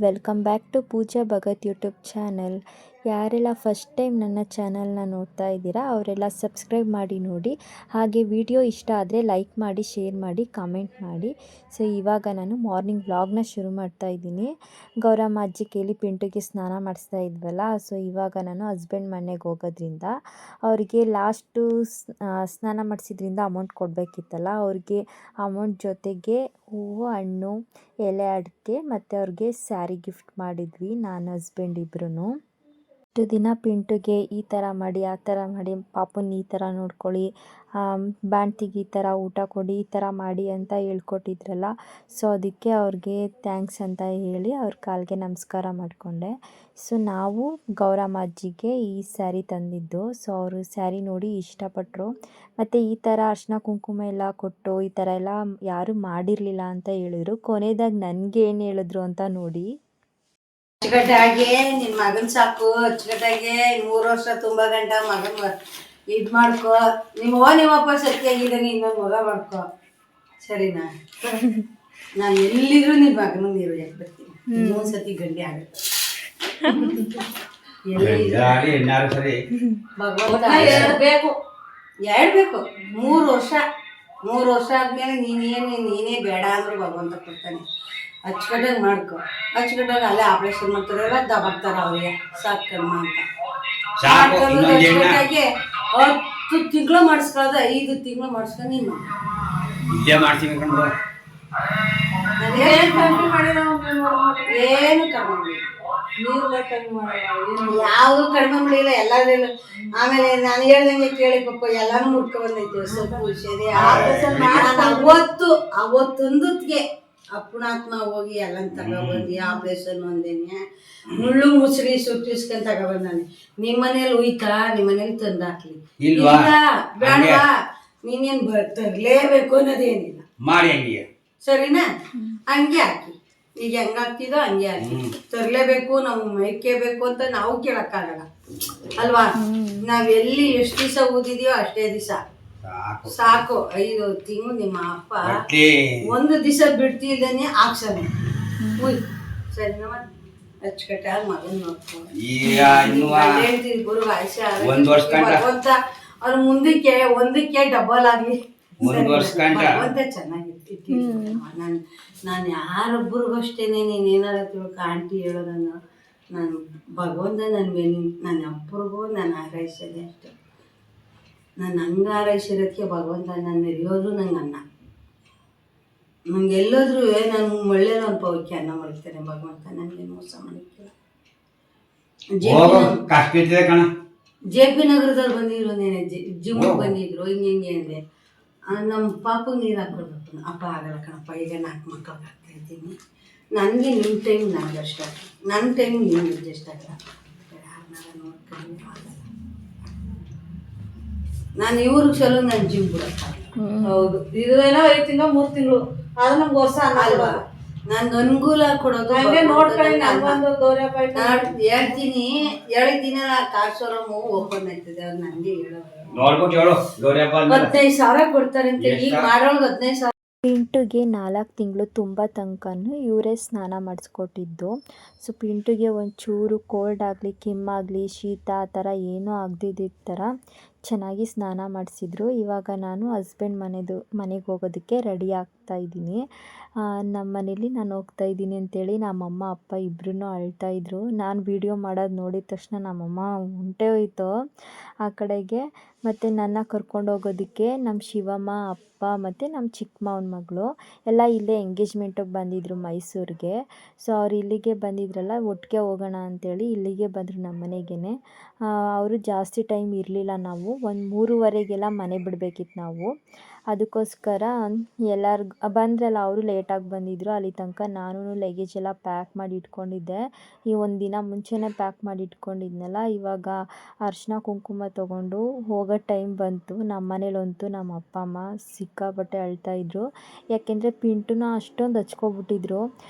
Welcome back to Pooja Bhagat YouTube channel. ಯಾರೆಲ್ಲ first time ನನ್ನ ಚಾನಲ್ನ ನೋಡ್ತಾ ಇದ್ದೀರಾ ಅವರೆಲ್ಲ ಸಬ್ಸ್ಕ್ರೈಬ್ ಮಾಡಿ ನೋಡಿ. ಹಾಗೆ ವಿಡಿಯೋ ಇಷ್ಟ ಆದರೆ ಲೈಕ್ ಮಾಡಿ, ಶೇರ್ ಮಾಡಿ, ಕಾಮೆಂಟ್ ಮಾಡಿ. ಸೊ ಇವಾಗ ನಾನು ಮಾರ್ನಿಂಗ್ ವ್ಲಾಗ್ನ ಶುರು ಮಾಡ್ತಾ ಇದ್ದೀನಿ. ಗೌರಮ್ಮ ಅಜ್ಜಿ ಕೇಳಿ ಪಿಂಟುಗೆ ಸ್ನಾನ ಮಾಡಿಸ್ತಾ ಇದ್ವಲ್ಲ. ಸೊ ಇವಾಗ ನಾನು ಹಸ್ಬೆಂಡ್ ಮನೆಗೆ ಹೋಗೋದ್ರಿಂದ ಅವರಿಗೆ ಲಾಸ್ಟು ಸ್ನಾನ ಮಾಡಿಸಿದ್ರಿಂದ ಅಮೌಂಟ್ ಕೊಡಬೇಕಿತ್ತಲ್ಲ, ಅವ್ರಿಗೆ ಅಮೌಂಟ್ ಜೊತೆಗೆ ಹೂವು, ಹಣ್ಣು, ಎಲೆ ಅಡಿಕೆ ಮತ್ತು ಅವ್ರಿಗೆ ಸ್ಯಾರಿ ಗಿಫ್ಟ್ ಮಾಡಿದ್ವಿ, ನಾನು ಹಸ್ಬೆಂಡ್ ಇಬ್ಬರೂ. ಇಷ್ಟು ದಿನ ಪಿಂಟುಗೆ ಈ ಥರ ಮಾಡಿ, ಆ ಥರ ಮಾಡಿ, ಪಾಪುನ ಈ ಥರ ನೋಡ್ಕೊಳ್ಳಿ, ಬಾಣ್ತಿಗೆ ಈ ಥರ ಊಟ ಕೊಡಿ, ಈ ಥರ ಮಾಡಿ ಅಂತ ಹೇಳ್ಕೊಟ್ಟಿದ್ರಲ್ಲ. ಸೊ ಅದಕ್ಕೆ ಅವ್ರಿಗೆ ಥ್ಯಾಂಕ್ಸ್ ಅಂತ ಹೇಳಿ ಅವ್ರ ಕಾಲಿಗೆ ನಮಸ್ಕಾರ ಮಾಡಿಕೊಂಡೆ. ಸೊ ನಾವು ಗೌರಮ್ಮ ಅಜ್ಜಿಗೆ ಈ ಸ್ಯಾರಿ ತಂದಿದ್ದು. ಸೊ ಅವರು ಸ್ಯಾರಿ ನೋಡಿ ಇಷ್ಟಪಟ್ಟರು. ಮತ್ತು ಈ ಥರ ಅರಿಶಿನ ಕುಂಕುಮ ಎಲ್ಲ ಕೊಟ್ಟು ಈ ಥರ ಎಲ್ಲ ಯಾರೂ ಮಾಡಿರಲಿಲ್ಲ ಅಂತ ಹೇಳಿದ್ರು. ಕೊನೆಯದಾಗಿ ನನಗೆ ಏನು ಹೇಳಿದ್ರು ಅಂತ ನೋಡಿ. ಅಚ್ಚುಕಟ್ಟಾಗಿ ನಿನ್ನ ಮಗನ ಸಾಕು, ಅಚ್ಚುಕಟ್ಟಾಗಿ 3 ವರ್ಷ ತುಂಬ ಗಂಟ ಮಗನ ಇದು ಮಾಡ್ಕೊ. ನಿಮ್ಮಪ್ಪ ಸತ್ಯಾಗಿದ್ದಾನೆ, ಇನ್ನೊಂದು ಮಗ ಮಾಡ್ಕೊ, ಸರಿನಾ? ನಾನು ಎಲ್ಲಿದ್ರು ನಿನ್ನ ಮಗನ ನೀರು ಬರ್ತೀನಿ. ಇನ್ನೊಂದು ಸತಿ ಗಂಡಿ ಆಗುತ್ತೆ. ಭಗವಂತ ಹೇಳ್ಬೇಕು 3 ವರ್ಷ ಆದ್ಮೇಲೆ ನೀನೇ ಬೇಡ ಅಂದ್ರು ಭಗವಂತ ಕೊಡ್ತಾನೆ. ಅಚ್ಚುಕಟ್ಟಾಗಿ ಮಾಡ್ಕೊ, ಅಚ್ಚುಕಟ್ಟಾಗಿ ಅಲ್ಲೇ ಆಪ್ರೇಷನ್ ಮಾಡ್ತಾರಲ್ಲ, ದಬಾಕ್ತಾರ ಅವ್ರಿಗೆ ಸಾಕಮ್ಮ ಅಂತ. ಅಚ್ಚುಕಟ್ಟಾಗಿ 10 ತಿಂಗಳು ಮಾಡಿಸ್ಕೊಳ್ಳೋದು, 5 ತಿಂಗಳು ಮಾಡಿಸ್ಕೊಂಡು ನೀನು ಏನು ಕಡಿಮೆ ಯಾವುದು ಕಡಿಮೆ ಮಾಡಿಲ್ಲ, ಎಲ್ಲಾದ್ರಲ್ಲೂ. ಆಮೇಲೆ ನಾನು ಹೇಳ್ದಂಗೆ ಕೇಳಿ ಪಾಪ ಎಲ್ಲಾನು ಮುಟ್ಕೊ ಬಂದೈತೆ. ಸೊಪ್ಪು ಸರಿ ಅವತ್ತೊಂದಕ್ಕೆ ಅಪ್ಪುಣಾತ್ಮ ಹೋಗಿ ಎಲ್ಲ ತಗೊಬಂದು ಆಪ್ರೇಷನ್ ಒಂದೇನೆ ಮುಳ್ಳು ಮುಸುರಿ ಸುಟ್ಟಿಸ್ಕೊಂಡ್ ತಗೊಬಂದಾನೆ. ನಿಮ್ಮನೇಲಿ ಉಯ್ತಾ, ನಿಮ್ಮನೇಲಿ ತಂದು ಹಾಕ್ಲಿ, ಇಲ್ಲ ಬೇಡವಾ, ನೀನೇನ್ ತರ್ಲೇಬೇಕು ಅನ್ನೋದೇನಿಲ್ಲ, ಮಾಡಿ ಹಂಗೆ, ಸರಿನಾ? ಹಂಗೆ ಹಾಕಿ, ಈಗ ಹೆಂಗ ಹಾಕ್ತಿದೋ ಹಂಗೆ ಹಾಕಿ. ತರ್ಲೇಬೇಕು, ನಾವು ಮೈಕೇಬೇಕು ಅಂತ ನಾವು ಕೇಳಕ್ಕಾಗಲ್ಲ ಅಲ್ವಾ? ನಾವೆಲ್ಲಿ ಎಷ್ಟು ದಿವಸ ಓದಿದೀವೋ ಅಷ್ಟೇ ದಿವಸ ಸಾಕು. 5 ತಿಂಗಳು ನಿಮ್ಮ ಅಪ್ಪ 1 ದಿವಸ ಬಿಡ್ತಿದ್ದಾನೆ ಹಾಕ್ಸಾನೆ. ಸರಿನಮ್ಮ? ಅಚ್ಚುಕಟ್ಟಾಗಿ ಮಗನ್ ನೋಡ್ಕೊಂಡು ಹೇಳ್ತೀವಿ ಗುರು ಆಯ್ಸ ಭಗವಂತ ಅವ್ರ ಮುಂದಕ್ಕೆ ಒಂದಕ್ಕೆ ಡಬಲ್ ಆಗ್ಲಿ ಭಗವಂತ ಚೆನ್ನಾಗಿರ್ತಿತ್ತು. ನಾನು ಯಾರೊಬ್ಬರಿಗೂ ಅಷ್ಟೇನೆ, ನೀನೇನಾರ ತಿಳ್ಕೊ ಆಂಟಿ ಹೇಳೋದನ್ನು ನಾನು ಭಗವಂತ ನನ್ನ ಮೇಲೆ ನನ್ನ ಅಪ್ಪರಿಗೂ ನಾನು ಹಾರೈಸೋದೆ ಅಷ್ಟೆ. ನಾನು ಹಂಗೆ ಹಾರೈಸಿರೋದಕ್ಕೆ ಭಗವಂತ ನಾನು ಎಲ್ಲಿಯೋದ್ರೂ ನಂಗೆ ಅನ್ನ, ನಂಗೆ ಎಲ್ಲೋದ್ರೂ ನಾನು ಒಳ್ಳೆಯ ಒಂದು ಪೌಖ್ಯ ಅನ್ನ ಮಾಡ್ತೇನೆ ಭಗವಂತ. ನನಗೆ ಮೋಸ ಮಾಡಿಕ್ಕಿಲ್ಲ. JP ನಗರದಲ್ಲಿ ಬಂದಿದ್ರು, ನೇನೆ ಜಿಮ್ಗೆ ಬಂದಿದ್ರು. ಹಿಂಗೆ ಅಂದೆ, ನಮ್ಮ ಪಾಪಗೆ ನೀರು ಹಾಕ್ಕೊಡ್ಬೇಕು. ಅಪ್ಪ ಆಗಲ್ಲ ಕಣಪ್ಪ, ಈಗ 4 ಮಕ್ಕಳು ಹಾಕ್ತಾ ಇದ್ದೀನಿ, ನನಗೆ ನಿಮ್ಮ ಟೈಮ್ ನನಗೆ ಅಷ್ಟ, ನನ್ನ ಟೈಮ್ ನೀವು ಅಡ್ಜಸ್ಟ್ ಆಗಲ್ಲ, ಯಾರನ್ನಾರ ನೋಡ್ಕೊಂಡು ಆಗಲ್ಲ. ನಾನು ಇವ್ರಿಗೆ ಸಲ ನಾನು ಜಿಮ್ ಬಿಡಕ್ಕಾಗಲ್ಲ. ಹೌದು, ಇದು ಏನೋ 5 ತಿಂಗಳು 3 ತಿಂಗಳು ಅದು ನಮ್ಗೆ ವರ್ಷ ಅಲ್ವಾ? ನನ್ಗೆ ಅನುಕೂಲ ಕೊಡೋದು ಹಂಗೆ ನೋಡ್ಕೊಳ್ಳಿ. ನನಗೊಂದು ಹೇಳ್ತೀನಿ, ಹೇಳಿದ್ದೀನಲ್ಲ, ಕಾರ್ ಶೋರೂಮ್ ಓಪನ್ ಆಯ್ತದೆ, ಅವ್ರು ನನಗೆ ಹೇಳೋರು 15,000 ಕೊಡ್ತಾರೆ ಅಂತ. ಈಗ ಮಾಡೋಳ್ಗೆ 15,000. ಪಿಂಟುಗೆ 4 ತಿಂಗಳು ತುಂಬ ತನಕನೂ ಇವರೇ ಸ್ನಾನ ಮಾಡಿಸ್ಕೊಟ್ಟಿದ್ದು. ಸೊ ಪಿಂಟುಗೆ ಒಂಚೂರು ಕೋಲ್ಡ್ ಆಗಲಿ, ಕೆಮ್ಮಾಗಲಿ, ಶೀತ ಆ ಥರ ಏನೂ ಆಗದಿದ್ದ ಥರ ಚೆನ್ನಾಗಿ ಸ್ನಾನ ಮಾಡಿಸಿದ್ರು. ಇವಾಗ ನಾನು ಹಸ್ಬೆಂಡ್ ಮನೆಗೆ ಹೋಗೋದಕ್ಕೆ ರೆಡಿ ಆಗ್ತಾಯಿದ್ದೀನಿ. ನಮ್ಮ ಮನೇಲಿ ನಾನು ಹೋಗ್ತಾಯಿದ್ದೀನಿ ಅಂತೇಳಿ ನಮ್ಮಮ್ಮ ಅಪ್ಪ ಇಬ್ಬರೂ ಅಳ್ತಾಯಿದ್ರು. ನಾನು ವೀಡಿಯೋ ಮಾಡೋದು ನೋಡಿದ ತಕ್ಷಣ ನಮ್ಮಮ್ಮ ಹೊಂಟೇ ಹೋಯ್ತು ಆ ಕಡೆಗೆ. ಮತ್ತು ನನ್ನ ಕರ್ಕೊಂಡು ಹೋಗೋದಕ್ಕೆ ನಮ್ಮ ಶಿವಮ್ಮ ಅಪ್ಪ ಮತ್ತು ನಮ್ಮ ಚಿಕ್ಕ ಮಾವನ ಮಗಳು ಎಲ್ಲ ಇಲ್ಲೇ ಎಂಗೇಜ್ಮೆಂಟಿಗೆ ಬಂದಿದ್ದರು ಮೈಸೂರಿಗೆ. ಸೊ ಅವ್ರು ಇಲ್ಲಿಗೆ ಬಂದಿದ್ರಲ್ಲ, ಒಟ್ಟಿಗೆ ಹೋಗೋಣ ಅಂಥೇಳಿ ಇಲ್ಲಿಗೆ ಬಂದರು ನಮ್ಮ ಮನೆಗೇ. ಅವರು ಜಾಸ್ತಿ ಟೈಮ್ ಇರಲಿಲ್ಲ, ನಾವು 3:30ಗೆಲ್ಲ ಮನೆ ಬಿಡಬೇಕಿತ್ತು ನಾವು. ಅದಕ್ಕೋಸ್ಕರ ಎಲ್ಲರಿಗೂ ಬಂದ್ರಲ್ಲ, ಅವರು ಲೇಟಾಗಿ ಬಂದಿದ್ದರು. ಅಲ್ಲಿ ತನಕ ನಾನು ಲಗೇಜ್ ಎಲ್ಲ ಪ್ಯಾಕ್ ಮಾಡಿ ಇಟ್ಕೊಂಡಿದ್ದೆ. ಈ 1 ದಿನ ಮುಂಚೆನೇ ಪ್ಯಾಕ್ ಮಾಡಿ ಇಟ್ಕೊಂಡಿದ್ನಲ್ಲ. ಇವಾಗ ಅರಿಶಿನ ಕುಂಕುಮ ತೊಗೊಂಡು ಹೋಗೋ ಟೈಮ್ ಬಂತು. ನಮ್ಮ ಮನೇಲಂತೂ ನಮ್ಮ ಅಪ್ಪ ಅಮ್ಮ ಸಿಕ್ಕಾಪಟ್ಟೆ ಅಳ್ತಾಯಿದ್ರು. ಯಾಕೆಂದರೆ ಪಿಂಟುನ ಅಷ್ಟೊಂದು ಹಚ್ಕೊಬಿಟ್ಟಿದ್ರು.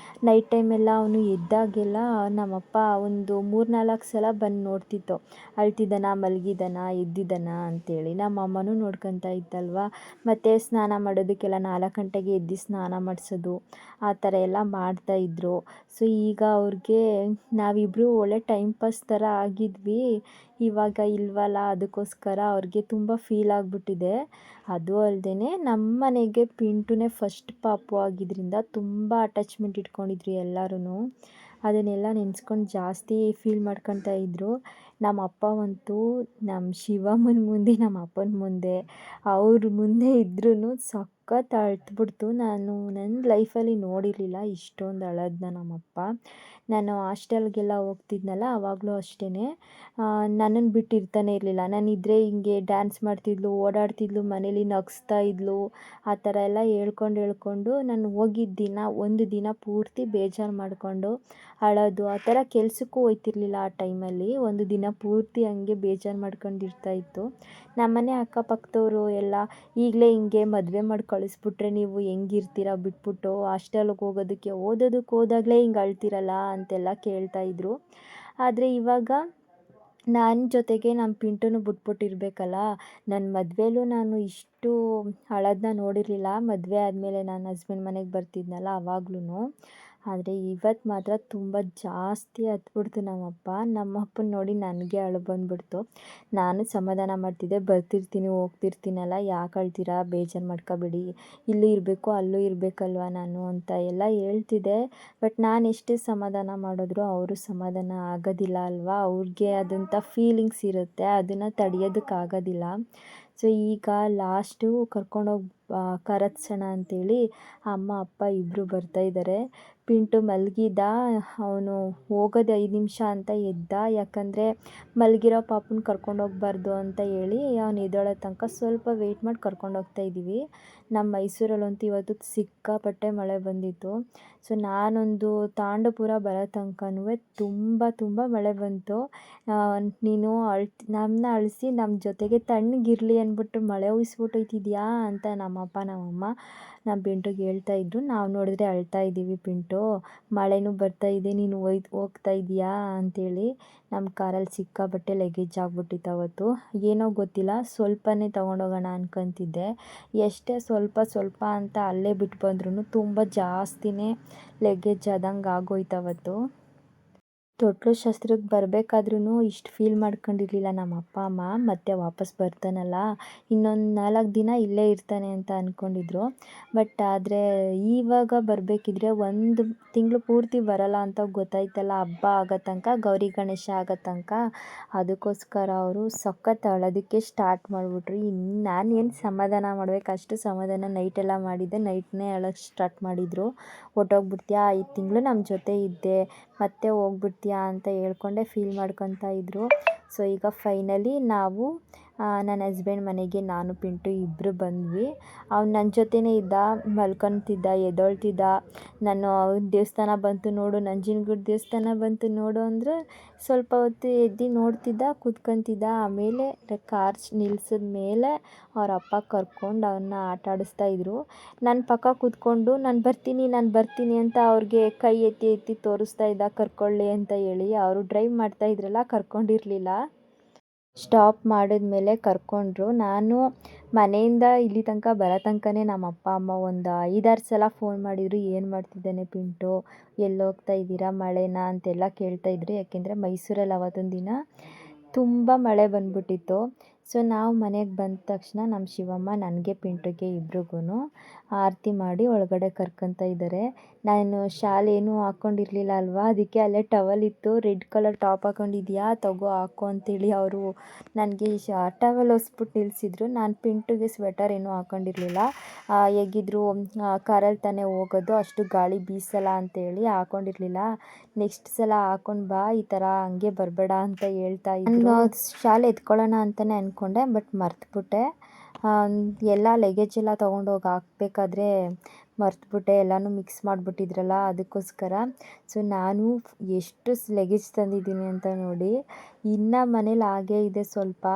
ನೈಟ್ ಟೈಮೆಲ್ಲ ಅವನು ಎದ್ದಾಗೆಲ್ಲ ನಮ್ಮಪ್ಪ ಒಂದು 3-4 ಸಲ ಬಂದು ನೋಡ್ತಿತ್ತು, ಅಳ್ತಿದ್ದಾನ, ಮಲಗಿದ್ದಾನ, ಎದ್ದಿದ್ದಾನ ಅಂತೇಳಿ. ನಮ್ಮ ಅಮ್ಮನೂ ನೋಡ್ಕೊತಾ ಇದ್ದಲ್ವ. ಮತ್ತು ಬಟ್ಟೆ ಸ್ನಾನ ಮಾಡೋದಕ್ಕೆಲ್ಲ 4 ಗಂಟೆಗೆ ಎದ್ದು ಸ್ನಾನ ಮಾಡಿಸೋದು ಆ ಥರ ಎಲ್ಲ ಮಾಡ್ತಾಯಿದ್ರು. ಸೊ ಈಗ ಅವ್ರಿಗೆ ನಾವಿಬ್ಬರು ಒಳ್ಳೆ ಟೈಮ್ ಪಾಸ್ ಥರ ಆಗಿದ್ವಿ. ಇವಾಗ ಇಲ್ವಲ್ಲ, ಅದಕ್ಕೋಸ್ಕರ ಅವ್ರಿಗೆ ತುಂಬ ಫೀಲ್ ಆಗಿಬಿಟ್ಟಿದೆ. ಅದು ಅಲ್ಲದೆ ನಮ್ಮ ಮನೆಗೆ ಪಿಂಟುನೇ ಫಸ್ಟ್ ಪಾಪು ಆಗಿದ್ದರಿಂದ ತುಂಬ ಅಟ್ಯಾಚ್ಮೆಂಟ್ ಇಟ್ಕೊಂಡಿದ್ರು ಎಲ್ಲರೂ. ಅದನ್ನೆಲ್ಲ ನೆನೆಸ್ಕೊಂಡು ಜಾಸ್ತಿ ಫೀಲ್ ಮಾಡ್ಕೊತಾ ಇದ್ದರು. ನಮ್ಮ ಅಪ್ಪವಂತೂ ನಮ್ಮ ಶಿವಮ್ಮನ ಮುಂದೆ, ನಮ್ಮ ಅಪ್ಪನ ಮುಂದೆ, ಅವ್ರ ಮುಂದೆ ಇದ್ರೂ ಸಖತ್ ಅಳ್ತ್ಬಿಡ್ತು. ನಾನು ನನ್ನ ಲೈಫಲ್ಲಿ ನೋಡಿರಲಿಲ್ಲ ಇಷ್ಟೊಂದು ಅಳೋದನ್ನ ನಮ್ಮಪ್ಪ. ನಾನು ಹಾಸ್ಟೆಲ್ಗೆಲ್ಲ ಹೋಗ್ತಿದ್ನಲ್ಲ, ಆವಾಗಲೂ ಅಷ್ಟೇ ನನ್ನನ್ನು ಬಿಟ್ಟು ಇರ್ತಾನೆ ಇರಲಿಲ್ಲ. ನಾನಿದ್ದರೆ ಹಿಂಗೆ ಡ್ಯಾನ್ಸ್ ಮಾಡ್ತಿದ್ಲು, ಓಡಾಡ್ತಿದ್ಲು, ಮನೇಲಿ ನಗಿಸ್ತಾ ಇದ್ಲು. ಆ ಥರ ಎಲ್ಲ ಹೇಳ್ಕೊಂಡು ನಾನು ಹೋಗಿದ್ದ ದಿನ ಒಂದು ದಿನ ಪೂರ್ತಿ ಬೇಜಾರು ಮಾಡಿಕೊಂಡು ಅಳೋದು, ಆ ಥರ ಕೆಲ್ಸಕ್ಕೂ ಹೋಗ್ತಿರ್ಲಿಲ್ಲ ಆ ಟೈಮಲ್ಲಿ. ಒಂದು ದಿನ ಪೂರ್ತಿ ಹಂಗೆ ಬೇಜಾರು ಮಾಡ್ಕೊಂಡಿರ್ತಾಯಿತ್ತು. ನಮ್ಮನೆ ಅಕ್ಕಪಕ್ಕದವರು ಎಲ್ಲ, ಈಗಲೇ ಹಿಂಗೆ ಮದುವೆ ಮಾಡಿ ಕಳಿಸ್ಬಿಟ್ರೆ ನೀವು ಹೆಂಗಿರ್ತೀರ ಬಿಟ್ಬಿಟ್ಟು, ಹಾಸ್ಟೆಲ್ಗೆ ಹೋಗೋದಕ್ಕೆ ಓದೋದಕ್ಕೆ ಹೋದಾಗಲೇ ಹಿಂಗೆ ಅಳ್ತಿರಲ್ಲ ಅಂತೆಲ್ಲ ಕೇಳ್ತಾಯಿದ್ರು. ಆದರೆ ಇವಾಗ ನನ್ನ ಜೊತೆಗೆ ನಮ್ಮ ಪಿಂಟುನು ಬಿಟ್ಬಿಟ್ಟಿರ್ಬೇಕಲ್ಲ. ನನ್ನ ಮದುವೆಲೂ ನಾನು ಇಷ್ಟು ಅಳೋದನ್ನ ನೋಡಿರಲಿಲ್ಲ. ಮದುವೆ ಆದಮೇಲೆ ನಾನು ಹಸ್ಬೆಂಡ್ ಮನೆಗೆ ಬರ್ತಿದ್ನಲ್ಲ ಆವಾಗ್ಲೂ. ಆದರೆ ಇವತ್ತು ಮಾತ್ರ ತುಂಬ ಜಾಸ್ತಿ ಹತ್ಬಿಡ್ತು ನಮ್ಮಪ್ಪನ ನೋಡಿ ನನಗೆ ಅಳು ಬಂದುಬಿಡ್ತು. ನಾನು ಸಮಾಧಾನ ಮಾಡ್ತಿದ್ದೆ, ಬರ್ತಿರ್ತೀನಿ ಹೋಗ್ತಿರ್ತೀನಲ್ಲ, ಯಾಕೆ ಅಳ್ತೀರಾ, ಬೇಜಾರು ಮಾಡ್ಕೋಬೇಡಿ, ಇಲ್ಲೂ ಇರಬೇಕು ಅಲ್ಲೂ ಇರಬೇಕಲ್ವ ನಾನು ಅಂತ ಎಲ್ಲ ಹೇಳ್ತಿದ್ದೆ. ಬಟ್ ನಾನು ಎಷ್ಟೇ ಸಮಾಧಾನ ಮಾಡಿದ್ರು ಅವರು ಸಮಾಧಾನ ಆಗೋದಿಲ್ಲ ಅಲ್ವಾ. ಅವ್ರಿಗೆ ಆದಂಥ ಫೀಲಿಂಗ್ಸ್ ಇರುತ್ತೆ, ಅದನ್ನು ತಡೆಯೋದಕ್ಕಾಗೋದಿಲ್ಲ. ಸೊ ಈಗ ಲಾಸ್ಟು ಕರ್ಕೊಂಡೋಗಿ ಕರತ್ಸೋಣ ಅಂಥೇಳಿ ಅಮ್ಮ ಅಪ್ಪ ಇಬ್ಬರು ಬರ್ತಾಯಿದ್ದಾರೆ. ಪಿಂಟು ಮಲಗಿದ್ದ, ಅವನು ಹೋಗೋದು 5 ನಿಮಿಷ ಅಂತ ಎದ್ದ. ಯಾಕಂದರೆ ಮಲಗಿರೋ ಪಾಪುನ ಕರ್ಕೊಂಡೋಗ್ಬಾರ್ದು ಅಂತ ಹೇಳಿ ಅವನು ಎದ್ದೇಳೋ ತನಕ ಸ್ವಲ್ಪ ವೆಯ್ಟ್ ಮಾಡಿ ಕರ್ಕೊಂಡೋಗ್ತಾ ಇದ್ದೀವಿ. ನಮ್ಮ ಮೈಸೂರಲ್ಲಂತೂ ಇವತ್ತು ಸಿಕ್ಕಾಪಟ್ಟೆ ಮಳೆ ಬಂದಿತ್ತು. ಸೊ ನಾನೊಂದು ತಾಂಡವಪುರ ಬರೋ ತನಕನೂ ತುಂಬ ಮಳೆ ಬಂತು. ನೀನು ನಮ್ಮನ್ನ ಅಳಿಸಿ ನಮ್ಮ ಜೊತೆಗೆ ತಣ್ಣಗಿರಲಿ ಅಂದ್ಬಿಟ್ಟು ಮಳೆ ಉಯಿಸ್ಬಿಟ್ಟೋಯ್ತಿದ್ಯಾ ಅಂತ ನಮ್ಮಪ್ಪ ನಮ್ಮಮ್ಮ ನಮ್ಮ ಪಿಂಟುಗೆ ಹೇಳ್ತಾಯಿದ್ರು. ನಾವು ನೋಡಿದ್ರೆ ಅಳ್ತಾ ಇದ್ದೀವಿ, ಪಿಂಟು ಮಳೆನೂ ಬರ್ತಾಯಿದೆ, ನೀನು ಹೋಗ್ತಾ ಇದೀಯಾ ಅಂಥೇಳಿ. ನಮ್ಮ ಕಾರಲ್ಲಿ ಸಿಕ್ಕಾಪಟ್ಟೆ ಲಗೇಜ್ ಆಗ್ಬಿಟ್ಟಿತ್ತು ಅವತ್ತು. ಏನೋ ಗೊತ್ತಿಲ್ಲ, ಸ್ವಲ್ಪನೇ ತೊಗೊಂಡೋಗೋಣ ಅನ್ಕೊತಿದ್ದೆ. ಎಷ್ಟೇ ಸ್ವಲ್ಪ ಅಂತ ಅಲ್ಲೇ ಬಿಟ್ಟು ಬಂದ್ರೂ ತುಂಬ ಜಾಸ್ತಿನೇ ಲಗೇಜ್ ಆದಂಗೆ ಆಗೋಯ್ತವತ್ತು. ತೊಟ್ಲು ಶಾಸ್ತ್ರಕ್ಕೆ ಬರಬೇಕಾದ್ರೂ ಇಷ್ಟು ಫೀಲ್ ಮಾಡ್ಕೊಂಡಿರಲಿಲ್ಲ ನಮ್ಮ ಅಪ್ಪ ಅಮ್ಮ. ಮತ್ತೆ ವಾಪಸ್ ಬರ್ತಾನಲ್ಲ, ಇನ್ನೊಂದು 4 ದಿನ ಇಲ್ಲೇ ಇರ್ತಾನೆ ಅಂತ ಅಂದ್ಕೊಂಡಿದ್ರು. ಬಟ್ ಆದರೆ ಇವಾಗ ಬರಬೇಕಿದ್ರೆ 1 ತಿಂಗಳು ಪೂರ್ತಿ ಬರಲ್ಲ ಅಂತ ಗೊತ್ತಾಯ್ತಲ್ಲ, ಹಬ್ಬ ಆಗೋ ತನಕ, ಗೌರಿ ಗಣೇಶ ಆಗೋ ತನಕ. ಅದಕ್ಕೋಸ್ಕರ ಅವರು ಸಖತ್ ಅಳೋದಕ್ಕೆ ಸ್ಟಾರ್ಟ್ ಮಾಡಿಬಿಟ್ರು. ಇನ್ನು ನಾನೇನು ಸಮಾಧಾನ ಮಾಡಬೇಕು, ಅಷ್ಟು ಸಮಾಧಾನ ನೈಟೆಲ್ಲ ಮಾಡಿದ್ದೆ. ನೈಟ್ನೇ ಅಳೋಕ್ಕೆ ಸ್ಟಾರ್ಟ್ ಮಾಡಿದರು. ಹೊರ್ಟೋಗ್ಬಿಡ್ತೀಯಾ, 5 ತಿಂಗಳು ನಮ್ಮ ಜೊತೆ ಇದ್ದೆ, ಮತ್ತೆ ಹೋಗ್ಬಿಡ್ತೀಯಾ ಅಂತ ಹೇಳ್ಕೊಂಡೆ ಫೀಲ್ ಮಾಡ್ಕೊತಾ ಇದ್ದರು. ಸೊ ಈಗ ಫೈನಲಿ ನಾವು ನನ್ನ ಹಸ್ಬೆಂಡ್ ಮನೆಗೆ ನಾನು ಪಿಂಟು ಇಬ್ಬರು ಬಂದ್ವಿ. ಅವ್ನು ನನ್ನ ಜೊತೆನೇ ಇದ್ದ, ಮಲ್ಕೊತಿದ್ದ, ಎದ್ದೇಳ್ತಿದ್ದ. ನಾನು ದೇವಸ್ಥಾನ ಬಂತು ನೋಡು, ನಂಜನಗೂಡು ದೇವಸ್ಥಾನ ಬಂತು ನೋಡು ಅಂದರೆ ಸ್ವಲ್ಪ ಹೊತ್ತು ಎದ್ದು ನೋಡ್ತಿದ್ದ, ಕೂತ್ಕೊತಿದ್ದ. ಆಮೇಲೆ ಕಾರ್ ನಿಲ್ಸಿದ ಮೇಲೆ ಅವ್ರ ಅಪ್ಪ ಕರ್ಕೊಂಡು ಅವನ್ನ ಆಟ ಆಡಿಸ್ತಾಯಿದ್ರು. ನನ್ನ ಪಕ್ಕ ಕೂತ್ಕೊಂಡು ನಾನು ಬರ್ತೀನಿ ಅಂತ ಅವ್ರಿಗೆ ಕೈ ಎತ್ತಿ ತೋರಿಸ್ತಾ ಇದ್ದ, ಕರ್ಕೊಳ್ಳಿ ಅಂತ ಹೇಳಿ. ಅವರು ಡ್ರೈವ್ ಮಾಡ್ತಾಯಿದ್ರಲ್ಲ, ಕರ್ಕೊಂಡಿರಲಿಲ್ಲ. ಸ್ಟಾಪ್ ಮಾಡಿದ್ಮೇಲೆ ಕರ್ಕೊಂಡ್ರು. ನಾನು ಮನೆಯಿಂದ ಇಲ್ಲಿ ತನಕ ಬರೋ ತನಕನೇ ನಮ್ಮ ಅಪ್ಪ ಅಮ್ಮ ಒಂದು 5-6 ಸಲ ಫೋನ್ ಮಾಡಿದರು, ಏನು ಮಾಡ್ತಿದ್ದಾನೆ ಪಿಂಟು, ಎಲ್ಲೋಗ್ತಾ ಇದ್ದೀರಾ, ಮಳೆನಾ ಅಂತೆಲ್ಲ ಕೇಳ್ತಾಯಿದ್ರು. ಯಾಕೆಂದರೆ ಮೈಸೂರಲ್ಲಿ ಅವತ್ತೊಂದು ದಿನ ತುಂಬ ಮಳೆ ಬಂದ್ಬಿಟ್ಟಿತ್ತು. ಸೊ ನಾವು ಮನೆಗೆ ಬಂದ ತಕ್ಷಣ ನಮ್ಮ ಶಿವಮ್ಮ ನನಗೆ ಪಿಂಟುಗೆ ಇಬ್ರಿಗೂ ಆರತಿ ಮಾಡಿ ಒಳಗಡೆ ಕರ್ಕೊತಾ ಇದ್ದಾರೆ. ನಾನು ಶಾಲ್ ಏನೂ ಹಾಕ್ಕೊಂಡಿರಲಿಲ್ಲ ಅಲ್ವಾ, ಅದಕ್ಕೆ ಅಲ್ಲೇ ಟವಲ್ ಇತ್ತು, ರೆಡ್ ಕಲರ್ ಟಾಪ್ ಹಾಕ್ಕೊಂಡಿದ್ಯಾ ತಗೋ ಹಾಕೋ ಅಂತೇಳಿ ಅವರು ನನಗೆ ಟವಲ್ ಹೊಸ್ಬಿಟ್ಟು ನಿಲ್ಲಿಸಿದ್ರು. ನಾನು ಪಿಂಟುಗೆ ಸ್ವೆಟರ್ ಏನೂ ಹಾಕ್ಕೊಂಡಿರಲಿಲ್ಲ. ಹೇಗಿದ್ರು ಕಾರಲ್ಲಿ ತಾನೇ ಹೋಗೋದು, ಅಷ್ಟು ಗಾಳಿ ಬೀಸಲ್ಲ ಅಂತೇಳಿ ಹಾಕ್ಕೊಂಡಿರಲಿಲ್ಲ. ನೆಕ್ಸ್ಟ್ ಸಲ ಹಾಕ್ಕೊಂಡು ಬಾ, ಈ ಥರ ಹಂಗೆ ಬರಬೇಡ ಅಂತ ಹೇಳ್ತಾ ಇದ್ರು. ನಾನು ಶಾಲೆ ಎತ್ಕೊಳ್ಳೋಣ ಅಂತಲೇ ಅಂದ್ಕೊಂಡೆ, ಬಟ್ ಮರ್ತುಬಿಟ್ಟೆ. ಎಲ್ಲ ಲಗೇಜ್ ಎಲ್ಲ ತೊಗೊಂಡೋಗಿ ಹಾಕಬೇಕಾದ್ರೆ ಮರ್ತುಬಿಟ್ಟೆ, ಎಲ್ಲನೂ ಮಿಕ್ಸ್ ಮಾಡಿಬಿಟ್ಟಿದ್ರಲ್ಲ, ಅದಕ್ಕೋಸ್ಕರ. ಸೊ ನಾನು ಎಷ್ಟು ಲಗೇಜ್ ತಂದಿದ್ದೀನಿ ಅಂತ ನೋಡಿ. ಇನ್ನು ಮನೇಲಿ ಹಾಗೇ ಇದೆ ಸ್ವಲ್ಪ.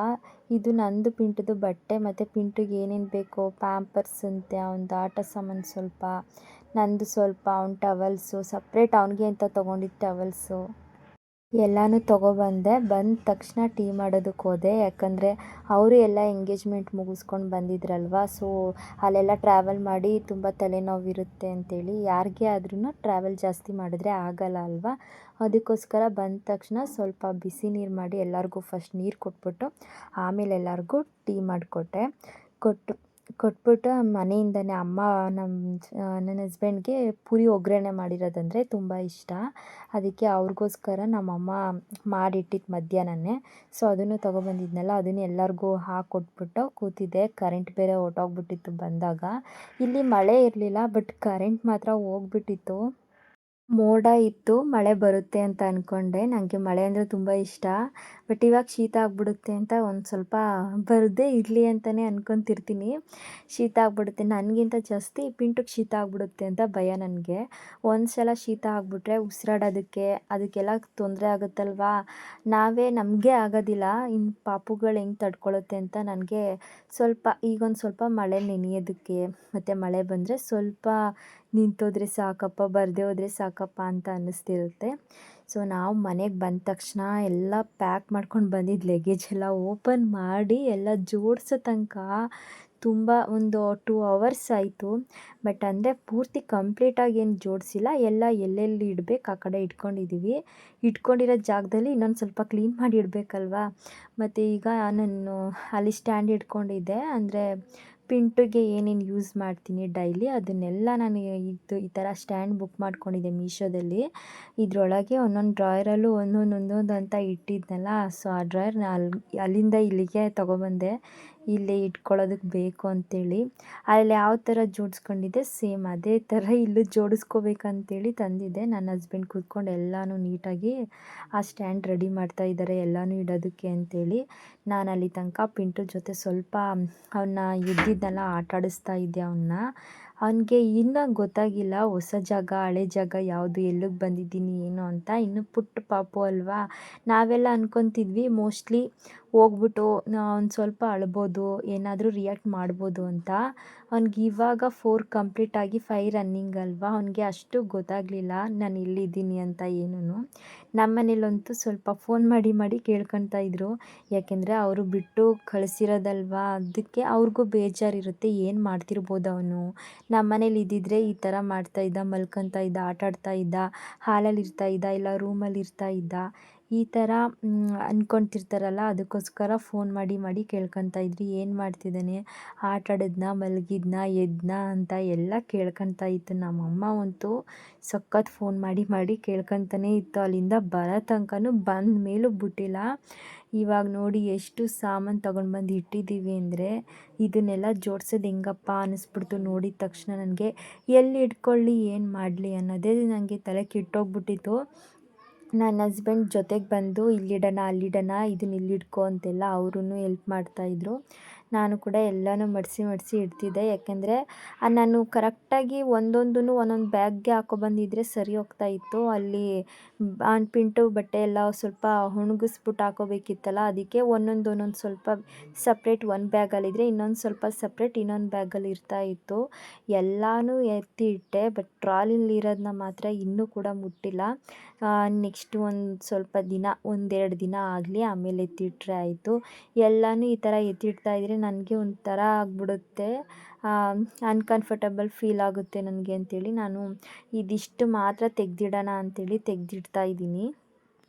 ಇದು ನಂದು ಪಿಂಟುದು ಬಟ್ಟೆ, ಮತ್ತು ಪಿಂಟುಗೆ ಏನೇನು ಬೇಕೋ ಪ್ಯಾಂಪರ್ಸ್ ಅಂತೆ, ಅವ್ನದ್ದು ಆಟ ಸಾಮಾನು ಸ್ವಲ್ಪ, ನಂದು ಸ್ವಲ್ಪ, ಅವ್ನ ಟವಲ್ಸು ಸಪ್ರೇಟ್ ಅವನಿಗೆ ಅಂತ ತೊಗೊಂಡಿದ್ದ ಟವಲ್ಸು. ಎಲ್ಲನೂ ತೊಗೊಬಂದೆ. ಬಂದ ತಕ್ಷಣ ಟೀ ಮಾಡೋದಕ್ಕೆ ಹೋದೆ. ಯಾಕಂದರೆ ಅವರು ಎಲ್ಲ ಎಂಗೇಜ್ಮೆಂಟ್ ಮುಗಿಸ್ಕೊಂಡು ಬಂದಿದ್ರಲ್ವ. ಸೊ ಅಲ್ಲೆಲ್ಲ ಟ್ರಾವೆಲ್ ಮಾಡಿ ತುಂಬ ತಲೆನೋವಿರುತ್ತೆ ಅಂಥೇಳಿ ಯಾರಿಗೇ ಆದ್ರೂ ಟ್ರಾವೆಲ್ ಜಾಸ್ತಿ ಮಾಡಿದ್ರೆ ಆಗಲ್ಲ ಅಲ್ವಾ. ಅದಕ್ಕೋಸ್ಕರ ಬಂದ ತಕ್ಷಣ ಸ್ವಲ್ಪ ಬಿಸಿ ನೀರು ಮಾಡಿ ಎಲ್ಲರಿಗೂ ಫಸ್ಟ್ ನೀರು ಕೊಟ್ಬಿಟ್ಟು ಆಮೇಲೆ ಎಲ್ಲರಿಗೂ ಟೀ ಮಾಡಿಕೊಟ್ಟೆ. ಕೊಟ್ಬಿಟ್ಟು ಮನೆಯಿಂದನೇ ಅಮ್ಮ ನನ್ನ ಹಸ್ಬೆಂಡ್ಗೆ ಪೂರಿ ಒಗ್ಗರಣೆ ಮಾಡಿರೋದಂದರೆ ತುಂಬ ಇಷ್ಟ. ಅದಕ್ಕೆ ಅವ್ರಿಗೋಸ್ಕರ ನಮ್ಮಮ್ಮ ಮಾಡಿಟ್ಟಿದ್ದು ಮಧ್ಯಾಹ್ನನೇ. ಸೊ ಅದನ್ನು ತೊಗೊಬಂದಿದ್ನಲ್ಲ, ಅದನ್ನು ಎಲ್ಲರಿಗೂ ಹಾಕ್ಕೊಟ್ಬಿಟ್ಟು ಕೂತಿದ್ದೆ. ಕರೆಂಟ್ ಬೇರೆ ಹೊರ್ಟೋಗ್ಬಿಟ್ಟಿತ್ತು ಬಂದಾಗ. ಇಲ್ಲಿ ಮಳೆ ಇರಲಿಲ್ಲ, ಬಟ್ ಕರೆಂಟ್ ಮಾತ್ರ ಹೋಗ್ಬಿಟ್ಟಿತ್ತು. ಮೋಡ ಇತ್ತು, ಮಳೆ ಬರುತ್ತೆ ಅಂತ ಅಂದ್ಕೊಂಡೆ. ನನಗೆ ಮಳೆ ಅಂದರೆ ತುಂಬ ಇಷ್ಟ. ಬಟ್ ಇವಾಗ ಶೀತ ಆಗಿಬಿಡುತ್ತೆ ಅಂತ ಒಂದು ಸ್ವಲ್ಪ ಬರದೇ ಇರಲಿ ಅಂತಲೇ ಅಂದ್ಕೊತಿರ್ತೀನಿ. ಶೀತ ಆಗಿಬಿಡುತ್ತೆ, ನನಗಿಂತ ಜಾಸ್ತಿ ಪಿಂಟುಗೆ ಶೀತ ಆಗಿಬಿಡುತ್ತೆ ಅಂತ ಭಯ ನನಗೆ. ಒಂದು ಸಲ ಶೀತ ಆಗಿಬಿಟ್ರೆ ಉಸಿರಾಡೋದಕ್ಕೆ ಅದಕ್ಕೆಲ್ಲ ತೊಂದರೆ ಆಗುತ್ತಲ್ವಾ. ನಮಗೆ ಆಗೋದಿಲ್ಲ, ಇನ್ನು ಪಾಪುಗಳು ಹೆಂಗೆ ತಡ್ಕೊಳ್ಳುತ್ತೆ ಅಂತ ನನಗೆ ಈಗೊಂದು ಸ್ವಲ್ಪ ಮಳೆ ನೆನೆಯೋದಕ್ಕೆ ಮತ್ತು ಮಳೆ ಬಂದರೆ ಸ್ವಲ್ಪ ನಿಂತೋದ್ರೆ ಸಾಕಪ್ಪ, ಬರದೇ ಹೋದರೆ ಸಾಕಪ್ಪ ಅಂತ ಅನ್ನಿಸ್ತಿರುತ್ತೆ. ಸೊ ನಾವು ಮನೆಗೆ ಬಂದ ತಕ್ಷಣ ಎಲ್ಲ ಪ್ಯಾಕ್ ಮಾಡ್ಕೊಂಡು ಬಂದಿದ್ದು ಲಗೇಜ್ ಎಲ್ಲ ಓಪನ್ ಮಾಡಿ ಎಲ್ಲ ಜೋಡಿಸೋ ತನಕ ತುಂಬ ಒಂದು 2 ಅವರ್ಸ್ ಆಯಿತು. ಬಟ್ ಅಂದರೆ ಪೂರ್ತಿ ಕಂಪ್ಲೀಟಾಗಿ ಏನು ಜೋಡಿಸಿಲ್ಲ, ಎಲ್ಲ ಎಲ್ಲೆಲ್ಲಿ ಇಡಬೇಕು ಆ ಕಡೆ ಇಟ್ಕೊಂಡಿದ್ದೀವಿ. ಇಟ್ಕೊಂಡಿರೋ ಜಾಗದಲ್ಲಿ ಇನ್ನೊಂದು ಸ್ವಲ್ಪ ಕ್ಲೀನ್ ಮಾಡಿ ಇಡಬೇಕಲ್ವಾ. ಮತ್ತು ಈಗ ನಾನು ಅಲ್ಲಿ ಸ್ಟ್ಯಾಂಡ್ ಇಟ್ಕೊಂಡಿದ್ದೆ, ಅಂದರೆ ಪಿಂಟುಗೆ ಏನೇನು ಯೂಸ್ ಮಾಡ್ತೀನಿ ಡೈಲಿ ಅದನ್ನೆಲ್ಲ ನಾನು ಈ ಥರ ಸ್ಟ್ಯಾಂಡ್ ಬುಕ್ ಮಾಡ್ಕೊಂಡಿದ್ದೆ ಮೀಶೋದಲ್ಲಿ. ಇದರೊಳಗೆ ಒಂದೊಂದು ಡ್ರಾಯರಲ್ಲೂ ಒಂದೊಂದು ಅಂತ ಇಟ್ಟಿದ್ನಲ್ಲ. ಸೊ ಆ ಡ್ರಾಯರ್ನ ಅಲ್ಲಿಂದ ಇಲ್ಲಿಗೆ ತೊಗೊಬಂದೆ, ಇಲ್ಲೇ ಇಟ್ಕೊಳ್ಳೋದಕ್ಕೆ ಬೇಕು ಅಂತೇಳಿ. ಅಲ್ಲಿ ಯಾವ ಥರ ಜೋಡಿಸ್ಕೊಂಡಿದ್ದೆ ಸೇಮ್ ಅದೇ ಥರ ಇಲ್ಲೂ ಜೋಡಿಸ್ಕೋಬೇಕಂತೇಳಿ ತಂದಿದ್ದೆ. ನನ್ನ ಹಸ್ಬೆಂಡ್ ಕೂತ್ಕೊಂಡು ಎಲ್ಲನೂ ನೀಟಾಗಿ ಆ ಸ್ಟ್ಯಾಂಡ್ ರೆಡಿ ಮಾಡ್ತಾ ಇದ್ದಾರೆ ಎಲ್ಲನೂ ಇಡೋದಕ್ಕೆ ಅಂತೇಳಿ. ನಾನು ಅಲ್ಲಿ ತನಕ ಪಿಂಟು ಜೊತೆ ಸ್ವಲ್ಪ ಅವನ್ನ ಎದ್ದಿದ್ದೆಲ್ಲ ಆಟ ಆಡಿಸ್ತಾ ಇದ್ದೆ ಅವನಿಗೆ ಇನ್ನೂ ಗೊತ್ತಾಗಿಲ್ಲ ಹೊಸ ಜಾಗ ಹಳೆ ಜಾಗ ಯಾವುದು, ಎಲ್ಲಿಗೆ ಬಂದಿದ್ದೀನಿ ಏನು ಅಂತ. ಇನ್ನು ಪುಟ್ಟ ಪಾಪು ಅಲ್ವಾ. ನಾವೆಲ್ಲ ಅಂದ್ಕೊತಿದ್ವಿ ಮೋಸ್ಟ್ಲಿ ಹೋಗ್ಬಿಟ್ಟು ಒಂದು ಸ್ವಲ್ಪ ಅಳ್ಬೋದು, ಏನಾದರೂ ರಿಯಾಕ್ಟ್ ಮಾಡ್ಬೋದು ಅಂತ. ಅವ್ನಿಗೆ ಇವಾಗ 4 ಕಂಪ್ಲೀಟ್ ಆಗಿ 5 ರನ್ನಿಂಗ್ ಅಲ್ವಾ, ಅವನಿಗೆ ಅಷ್ಟು ಗೊತ್ತಾಗಲಿಲ್ಲ ನಾನು ಎಲ್ಲಿದ್ದೀನಿ ಅಂತ ಏನೂ. ನಮ್ಮ ಮನೇಲಂತೂ ಸ್ವಲ್ಪ ಫೋನ್ ಮಾಡಿ ಕೇಳ್ಕೊತಾ ಇದ್ರು. ಯಾಕೆಂದರೆ ಅವರು ಬಿಟ್ಟು ಕಳಿಸಿರೋದಲ್ವಾ, ಅದಕ್ಕೆ ಅವ್ರಿಗೂ ಬೇಜಾರಿರುತ್ತೆ, ಏನು ಮಾಡ್ತಿರ್ಬೋದು ಅವನು. ನಮ್ಮ ಮನೇಲಿ ಇದ್ದಿದ್ರೆ ಈ ಥರ ಮಾಡ್ತಾಯಿದ್ದ, ಮಲ್ಕೊತಾ ಇದ್ದ, ಆಟ ಆಡ್ತಾ ಇದ್ದ, ಹಾಲಲ್ಲಿ ಇರ್ತಾಯಿದ್ದ, ಇಲ್ಲ ರೂಮಲ್ಲಿ ಇರ್ತಾಯಿದ್ದ, ಈ ಥರ ಅಂದ್ಕೊತಿರ್ತಾರಲ್ಲ. ಅದಕ್ಕೋಸ್ಕರ ಫೋನ್ ಮಾಡಿ ಕೇಳ್ಕೊತಾ ಇದ್ರಿ, ಏನು ಮಾಡ್ತಿದ್ದಾನೆ, ಆಟ ಆಡಿದ್ನಾ, ಮಲಗಿದ್ನಾ, ಎದ್ನಾ ಅಂತ ಎಲ್ಲ ಕೇಳ್ಕೊತಾ ಇತ್ತು. ನಮ್ಮಮ್ಮ ಅಂತೂ ಸಖತ್ ಫೋನ್ ಮಾಡಿ ಕೇಳ್ಕೊತಾನೇ ಇತ್ತು. ಅಲ್ಲಿಂದ ಬರೋ ತನಕನೂ ಬಂದ ಮೇಲೂ ಬಿಟ್ಟಿಲ್ಲ. ಇವಾಗ ನೋಡಿ ಎಷ್ಟು ಸಾಮಾನು ತೊಗೊಂಡು ಬಂದು ಇಟ್ಟಿದ್ದೀವಿ ಅಂದರೆ ಇದನ್ನೆಲ್ಲ ಜೋಡ್ಸೋದು ಹೆಂಗಪ್ಪ ಅನ್ನಿಸ್ಬಿಡ್ತು ನೋಡಿದ ತಕ್ಷಣ ನನಗೆ. ಎಲ್ಲಿ ಇಟ್ಕೊಳ್ಳಿ, ಏನು ಮಾಡಲಿ ಅನ್ನೋದೇ ನನಗೆ ತಲೆ ಕೆಟ್ಟೋಗ್ಬಿಟ್ಟಿತ್ತು. ನನ್ನ ಹಸ್ಬೆಂಡ್ ಜೊತೆಗೆ ಬಂದು ಇಲ್ಲಿಡೋಣ ಅಲ್ಲಿಡೋಣ, ಇದನ್ನ ಇಲ್ಲಿಡ್ಕೊ ಅಂತೆಲ್ಲ ಅವರೂ ಎಲ್ಪ್ ಮಾಡ್ತಾಯಿದ್ರು. ನಾನು ಕೂಡ ಎಲ್ಲನೂ ಮಡಿಸಿ ಇಡ್ತಿದ್ದೆ. ಯಾಕೆಂದರೆ ನಾನು ಕರೆಕ್ಟಾಗಿ ಒಂದೊಂದು ಬ್ಯಾಗ್ಗೆ ಹಾಕೊಬಂದಿದ್ರೆ ಸರಿ ಹೋಗ್ತಾಯಿತ್ತು. ಅಲ್ಲಿ ಪಿಂಟು ಬಟ್ಟೆ ಎಲ್ಲ ಸ್ವಲ್ಪ ಒಣಗಿಸ್ಬಿಟ್ಟು ಹಾಕೋಬೇಕಿತ್ತಲ್ಲ, ಅದಕ್ಕೆ ಒಂದೊಂದು ಸ್ವಲ್ಪ ಸಪ್ರೇಟ್ ಒಂದು ಬ್ಯಾಗಲ್ಲಿದ್ದರೆ ಇನ್ನೊಂದು ಸ್ವಲ್ಪ ಸಪ್ರೇಟ್ ಇನ್ನೊಂದು ಬ್ಯಾಗಲ್ಲಿ ಇರ್ತಾಯಿತ್ತು. ಎಲ್ಲನೂ ಎತ್ತಿ ಇಟ್ಟೆ, ಬಟ್ ಟ್ರಾಲಿಲಿ ಇರೋದನ್ನ ಮಾತ್ರ ಇನ್ನೂ ಕೂಡ ಮುಟ್ಟಿಲ್ಲ. ನೆಕ್ಸ್ಟ್ ಒಂದು ಸ್ವಲ್ಪ ದಿನ, 1-2 ದಿನ ಆಗಲಿ, ಆಮೇಲೆ ಎತ್ತಿಟ್ರೆ ಆಯಿತು. ಎಲ್ಲನೂ ಈ ಥರ ಎತ್ತಿಡ್ತಾಯಿದ್ರೆ ನನಗೆ ಒಂಥರ ಆಗಿಬಿಡುತ್ತೆ, ಅನ್ಕಂಫರ್ಟಬಲ್ ಫೀಲ್ ಆಗುತ್ತೆ ನನಗೆ ಅಂಥೇಳಿ ನಾನು ಇದಿಷ್ಟು ಮಾತ್ರ ತೆಗೆದಿಡೋಣ ಅಂಥೇಳಿ ತೆಗೆದಿಡ್ತಾಯಿದ್ದೀನಿ.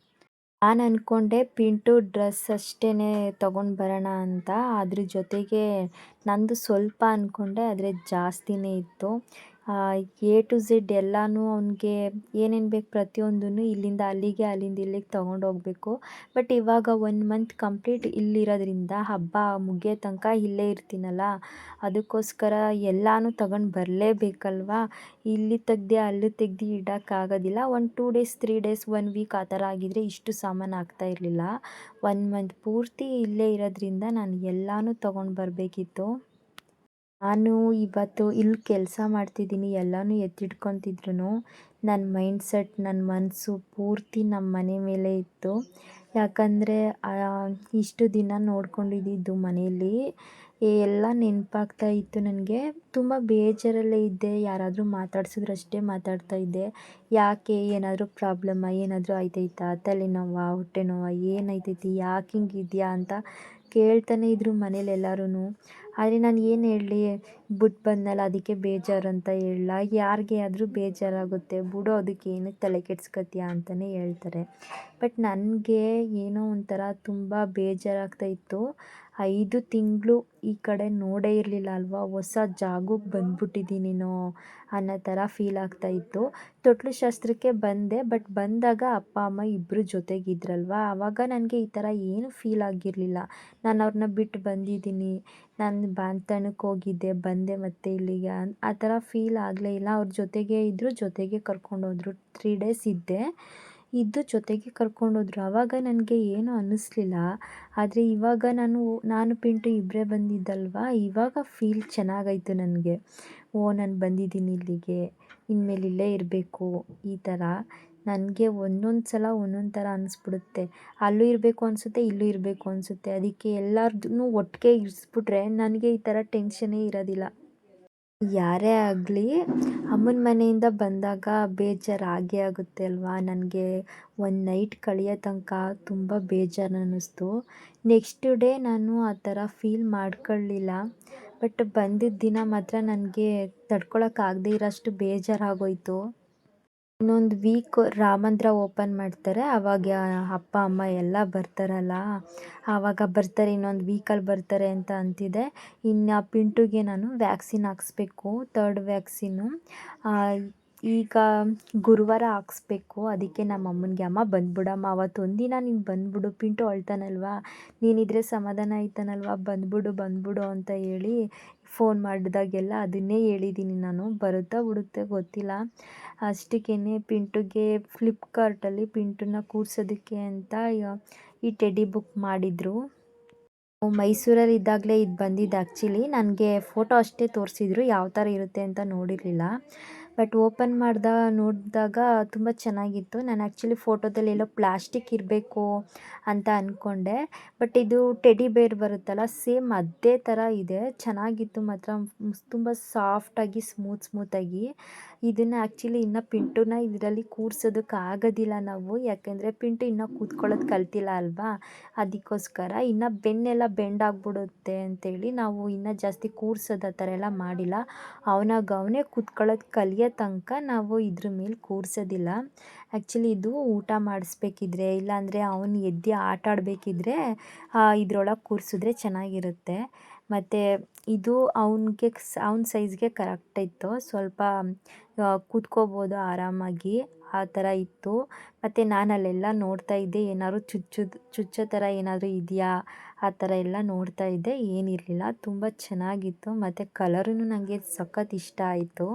ನಾನು ಅಂದ್ಕೊಂಡೆ ಪಿಂಟು ಡ್ರೆಸ್ ಅಷ್ಟೇ ತೊಗೊಂಡು ಬರೋಣ ಅಂತ, ಅದ್ರ ಜೊತೆಗೆ ನಂದು ಸ್ವಲ್ಪ ಅಂದ್ಕೊಂಡೆ, ಆದರೆ ಜಾಸ್ತಿನೇ ಇತ್ತು. A to Z ಎಲ್ಲನೂ ಅವನಿಗೆ ಏನೇನು ಬೇಕು ಪ್ರತಿಯೊಂದೂ ಇಲ್ಲಿಂದ ಅಲ್ಲಿಗೆ ಅಲ್ಲಿಂದ ಇಲ್ಲಿಗೆ ತೊಗೊಂಡೋಗ್ಬೇಕು. ಬಟ್ ಇವಾಗ 1 ಮಂತ್ ಕಂಪ್ಲೀಟ್ ಇಲ್ಲಿರೋದ್ರಿಂದ ಹಬ್ಬ ಮುಗಿಯೋ ತನಕ ಇಲ್ಲೇ ಇರ್ತೀನಲ್ಲ, ಅದಕ್ಕೋಸ್ಕರ ಎಲ್ಲನೂ ತಗೊಂಡು ಬರಲೇಬೇಕಲ್ವಾ. ಇಲ್ಲಿ ತೆಗ್ದು ಅಲ್ಲಿ ತೆಗ್ದು ಇಡೋಕ್ಕಾಗೋದಿಲ್ಲ. ಒಂದು 2 ಡೇಸ್ 3 ಡೇಸ್ 1 ವೀಕ್ ಆ ಥರ ಆಗಿದ್ದರೆ ಇಷ್ಟು ಸಾಮಾನು ಆಗ್ತಾಯಿರಲಿಲ್ಲ. 1 ಮಂತ್ ಪೂರ್ತಿ ಇಲ್ಲೇ ಇರೋದ್ರಿಂದ ನಾನು ಎಲ್ಲನೂ ತೊಗೊಂಡು ಬರಬೇಕಿತ್ತು. ನಾನು ಇವತ್ತು ಇಲ್ಲಿ ಕೆಲಸ ಮಾಡ್ತಿದ್ದೀನಿ, ಎಲ್ಲನೂ ಎತ್ತಿಟ್ಕೊತಿದ್ರು ನನ್ನ ಮೈಂಡ್ಸೆಟ್, ನನ್ನ ಮನಸ್ಸು ಪೂರ್ತಿ ನಮ್ಮ ಮನೆ ಮೇಲೆ ಇತ್ತು. ಯಾಕಂದರೆ ಇಷ್ಟು ದಿನ ನೋಡ್ಕೊಂಡಿದ್ದು ಮನೇಲಿ ಎಲ್ಲ ನೆನಪಾಗ್ತಾ ಇತ್ತು ನನಗೆ. ತುಂಬ ಬೇಜಾರಲ್ಲೇ ಇದ್ದೆ. ಯಾರಾದರೂ ಮಾತಾಡ್ಸಿದ್ರಷ್ಟೇ ಮಾತಾಡ್ತಾ ಇದ್ದೆ. ಯಾಕೆ ಏನಾದರೂ ಪ್ರಾಬ್ಲಮ್ಮಾ, ಏನಾದರೂ ಆಯ್ತೈತಾ, ತಲೆನೋವಾ, ಹೊಟ್ಟೆ ನೋವಾ, ಏನಾಯ್ತೈತಿ, ಯಾಕೆ ಹಿಂಗಿದ್ಯಾ ಅಂತ ಕೇಳ್ತಾನೆ ಇದ್ದರು ಮನೇಲಿ ಎಲ್ಲರೂ. ಆದರೆ ನಾನು ಏನು ಹೇಳಲಿ, ಬಿಟ್ಟು ಬಂದನಲ್ಲ ಅದಕ್ಕೆ ಬೇಜಾರು ಅಂತ ಹೇಳಲ್ಲ. ಯಾರಿಗೆ ಆದರೂ ಬೇಜಾರಾಗುತ್ತೆ ಬಿಡು, ಅದಕ್ಕೆ ಏನಕ್ಕೆ ತಲೆ ಕೆಡ್ಸ್ಕೊತೀಯ ಅಂತಲೇ ಹೇಳ್ತಾರೆ. ಬಟ್ ನನಗೆ ಏನೋ ಒಂಥರ ತುಂಬ ಬೇಜಾರಾಗ್ತಾ ಇತ್ತು. 5 ತಿಂಗಳು ಈ ಕಡೆ ನೋಡೇ ಇರಲಿಲ್ಲ ಅಲ್ವಾ, ಹೊಸ ಜಾಗಕ್ಕೆ ಬಂದ್ಬಿಟ್ಟಿದ್ದೀನೇನೋ ಅನ್ನೋ ಥರ ಫೀಲ್ ಆಗ್ತಾಯಿತ್ತು. ತೊಟ್ಲು ಶಾಸ್ತ್ರಕ್ಕೆ ಬಂದೆ, ಬಟ್ ಬಂದಾಗ ಅಪ್ಪ ಅಮ್ಮ ಇಬ್ಬರು ಜೊತೆಗಿದ್ರಲ್ವ, ಆವಾಗ ನನಗೆ ಈ ಥರ ಏನು ಫೀಲ್ ಆಗಿರಲಿಲ್ಲ. ನಾನು ಅವ್ರನ್ನ ಬಿಟ್ಟು ಬಂದಿದ್ದೀನಿ, ನಾನು ಬಾಣ್ತನಕ್ಕೆ ಹೋಗಿದ್ದೆ ಬಂದೆ ಮತ್ತೆ ಇಲ್ಲಿಗೆ ಆ ಥರ ಫೀಲ್ ಆಗಲೇ ಇಲ್ಲ. ಅವ್ರ ಜೊತೆಗೇ ಇದ್ದರು, ಜೊತೆಗೆ ಕರ್ಕೊಂಡೋದ್ರು. 3 ಡೇಸ್ ಇದ್ದೆ, ಇದ್ದು ಜೊತೆಗೆ ಕರ್ಕೊಂಡೋದ್ರು. ಆವಾಗ ನನಗೆ ಏನೂ ಅನ್ನಿಸ್ಲಿಲ್ಲ. ಆದರೆ ಇವಾಗ ನಾನು ಪಿಂಟು ಇಬ್ಬರೇ ಬಂದಿದ್ದಲ್ವಾ, ಇವಾಗ ಫೀಲ್ ಚೆನ್ನಾಗಾಯಿತು ನನಗೆ. ನಾನು ಬಂದಿದ್ದೀನಿ ಇಲ್ಲಿಗೆ, ಇನ್ಮೇಲೆ ಇಲ್ಲೇ ಇರಬೇಕು ಈ ಥರ. ನನಗೆ ಒಂದೊಂದು ಸಲ ಒಂದೊಂದು ಥರ ಅನ್ನಿಸ್ಬಿಡುತ್ತೆ. ಅಲ್ಲೂ ಇರಬೇಕು ಅನಿಸುತ್ತೆ, ಇಲ್ಲೂ ಇರಬೇಕು ಅನಿಸುತ್ತೆ. ಅದಕ್ಕೆ ಎಲ್ಲರನ್ನೂ ಒಟ್ಟಿಗೆ ಇರಿಸ್ಬಿಟ್ರೆ ನನಗೆ ಈ ಥರ ಟೆನ್ಷನ್ನೇ ಇರೋದಿಲ್ಲ. ಯಾರೇ ಆಗಲಿ ಅಮ್ಮನ ಮನೆಯಿಂದ ಬಂದಾಗ ಬೇಜಾರು ಆಗೇ ಆಗುತ್ತೆ ಅಲ್ವಾ. ನನಗೆ ಒಂದು ನೈಟ್ ಕಳೆಯೋ ತನಕ ತುಂಬ ಬೇಜಾರು ಅನ್ನಿಸ್ತು. ನೆಕ್ಸ್ಟ್ ಡೇ ನಾನು ಆ ಥರ ಫೀಲ್ ಮಾಡ್ಕೊಳ್ಳಿಲ್ಲ. ಬಟ್ ಬಂದಿದ್ದ ದಿನ ಮಾತ್ರ ನನಗೆ ತಡ್ಕೊಳಕ್ಕಾಗದೇ ಇರೋಷ್ಟು ಬೇಜಾರಾಗೋಯಿತು. ಇನ್ನೊಂದು ವೀಕ್ ರಾಮ ಮಂದಿರ ಓಪನ್ ಮಾಡ್ತಾರೆ, ಆವಾಗ ಅಪ್ಪ ಅಮ್ಮ ಎಲ್ಲ ಬರ್ತಾರಲ್ಲ, ಆವಾಗ ಬರ್ತಾರೆ, ಇನ್ನೊಂದು ವೀಕಲ್ಲಿ ಬರ್ತಾರೆ ಅಂತ ಅಂತಿದೆ. ಇನ್ನು ಪಿಂಟುಗೆ ನಾನು ವ್ಯಾಕ್ಸಿನ್ ಹಾಕ್ಸ್ಬೇಕು, 3rd ವ್ಯಾಕ್ಸಿನ್ನು. ಈಗ ಗುರುವಾರ ಹಾಕ್ಸ್ಬೇಕು. ಅದಕ್ಕೆ ನಮ್ಮ ಅಮ್ಮನಿಗೆ, ಅಮ್ಮ ಬಂದ್ಬಿಡಮ್ಮ, ಅವತ್ತೊಂದಿನ ನೀನು ಬಂದ್ಬಿಡು, ಪಿಂಟು ಅಳ್ತಾನಲ್ವ, ನೀನಿದ್ರೆ ಸಮಾಧಾನ ಆಯ್ತಾನಲ್ವ, ಬಂದ್ಬಿಡು ಅಂತ ಹೇಳಿ ಫೋನ್ ಮಾಡಿದಾಗೆಲ್ಲ ಅದನ್ನೇ ಹೇಳಿದ್ದೀನಿ ನಾನು. ಬರುತ್ತಾ ಬಿಡುತ್ತೆ ಗೊತ್ತಿಲ್ಲ. ಅಷ್ಟಕ್ಕೇ ಪಿಂಟುಗೆ ಫ್ಲಿಪ್ಕಾರ್ಟಲ್ಲಿ ಪಿಂಟುನ ಕೂರ್ಸೋದಕ್ಕೆ ಅಂತ ಈ ಟೆಡಿ ಬುಕ್ ಮಾಡಿದರು. ಮೈಸೂರಲ್ಲಿ ಇದ್ದಾಗಲೇ ಇದು ಬಂದಿದ್ದು. ಆ್ಯಕ್ಚುಲಿ ನನಗೆ ಫೋಟೋ ಅಷ್ಟೇ ತೋರಿಸಿದ್ರು, ಯಾವ ಥರ ಇರುತ್ತೆ ಅಂತ ನೋಡಿರಲಿಲ್ಲ. ಬಟ್ ಓಪನ್ ನೋಡಿದಾಗ ತುಂಬ ಚೆನ್ನಾಗಿತ್ತು. ನಾನು ಆ್ಯಕ್ಚುಲಿ ಫೋಟೋದಲ್ಲಿ ಎಲ್ಲೋ ಪ್ಲಾಸ್ಟಿಕ್ ಇರಬೇಕು ಅಂತ ಅಂದ್ಕೊಂಡೆ. ಬಟ್ ಇದು ಟೆಡಿ ಬೇರ್ ಬರುತ್ತಲ್ಲ, ಸೇಮ್ ಅದೇ ಥರ ಇದೆ. ಚೆನ್ನಾಗಿತ್ತು ಮಾತ್ರ, ತುಂಬ ಸಾಫ್ಟಾಗಿ ಸ್ಮೂತಾಗಿ. ಇದನ್ನು ಆ್ಯಕ್ಚುಲಿ ಇನ್ನು ಪಿಂಟುನ ಇದರಲ್ಲಿ ಕೂರ್ಸೋದಕ್ಕಾಗೋದಿಲ್ಲ ನಾವು, ಯಾಕೆಂದರೆ ಪಿಂಟು ಇನ್ನೂ ಕೂತ್ಕೊಳ್ಳೋದು ಕಲ್ತಿಲ್ಲ ಅಲ್ವಾ. ಅದಕ್ಕೋಸ್ಕರ ಇನ್ನು ಬೆನ್ನೆಲ್ಲ ಬೆಂಡ್ ಆಗಿಬಿಡುತ್ತೆ ಅಂತೇಳಿ ನಾವು ಇನ್ನೂ ಜಾಸ್ತಿ ಕೂರ್ಸೋದು ಆ ಥರ ಎಲ್ಲ ಮಾಡಿಲ್ಲ. ಅವನೇ ಕೂತ್ಕೊಳ್ಳೋದು ಕಲಿಯೋ ತನಕ ನಾವು ಇದ್ರ ಮೇಲೆ ಕೂರ್ಸೋದಿಲ್ಲ. ಆ್ಯಕ್ಚುಲಿ ಇದು ಊಟ ಮಾಡಿಸ್ಬೇಕಿದ್ರೆ, ಇಲ್ಲಾಂದರೆ ಅವನು ಎದ್ದು ಆಟ ಆಡಬೇಕಿದ್ರೆ ಇದ್ರೊಳಗೆ ಕೂರಿಸಿದ್ರೆ ಚೆನ್ನಾಗಿರುತ್ತೆ. ಮತ್ತು ಇದು ಅವ್ನ ಸೈಜ್ಗೆ ಕರೆಕ್ಟ್ ಇತ್ತು. ಸ್ವಲ್ಪ ಕೂತ್ಕೋಬೋದು ಆರಾಮಾಗಿ, ಆ ಥರ ಇತ್ತು. ಮತ್ತು ನಾನು ಅಲ್ಲೆಲ್ಲ ನೋಡ್ತಾ ಇದ್ದೆ, ಏನಾದ್ರು ಚುಚ್ಚೋ ಥರ ಏನಾದರೂ ಇದೆಯಾ ಆ ಥರ ಎಲ್ಲ ನೋಡ್ತಾ ಇದ್ದೆ. ಏನಿರಲಿಲ್ಲ, ತುಂಬ ಚೆನ್ನಾಗಿತ್ತು. ಮತ್ತು ಕಲರೂ ನನಗೆ ಸಖತ್ ಇಷ್ಟ ಆಯಿತು.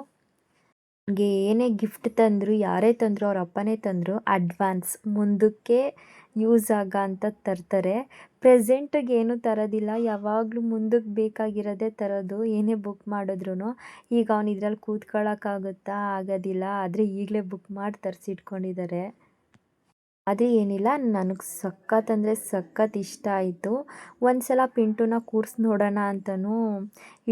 ನನಗೆ ಏನೇ ಗಿಫ್ಟ್ ತಂದರು, ಯಾರೇ ತಂದರು, ಅವ್ರ ಅಪ್ಪನೇ ತಂದರು, ಅಡ್ವಾನ್ಸ್ ಮುಂದಕ್ಕೆ ಯೂಸ್ ಅಂತ ತರ್ತಾರೆ. ಪ್ರೆಸೆಂಟಿಗೆ ಏನೂ ತರೋದಿಲ್ಲ, ಯಾವಾಗಲೂ ಮುಂದಕ್ಕೆ ಬೇಕಾಗಿರೋದೇ ತರೋದು, ಏನೇ ಬುಕ್ ಮಾಡಿದ್ರು. ಈಗ ಅವ್ನು ಇದ್ರಲ್ಲಿ ಕೂತ್ಕೊಳ್ಳೋಕ್ಕಾಗುತ್ತಾ, ಆಗೋದಿಲ್ಲ. ಆದರೆ ಈಗಲೇ ಬುಕ್ ಮಾಡಿ ತರಿಸಿಟ್ಕೊಂಡಿದ್ದಾರೆ. ಅದೇ ಏನಿಲ್ಲ, ನನಗೆ ಸಖತ್ ಅಂದರೆ ಸಖತ್ ಇಷ್ಟ ಆಯಿತು. ಒಂದು ಸಲ ಪಿಂಟುನ ಕೂರ್ಸಿ ನೋಡೋಣ ಅಂತಲೂ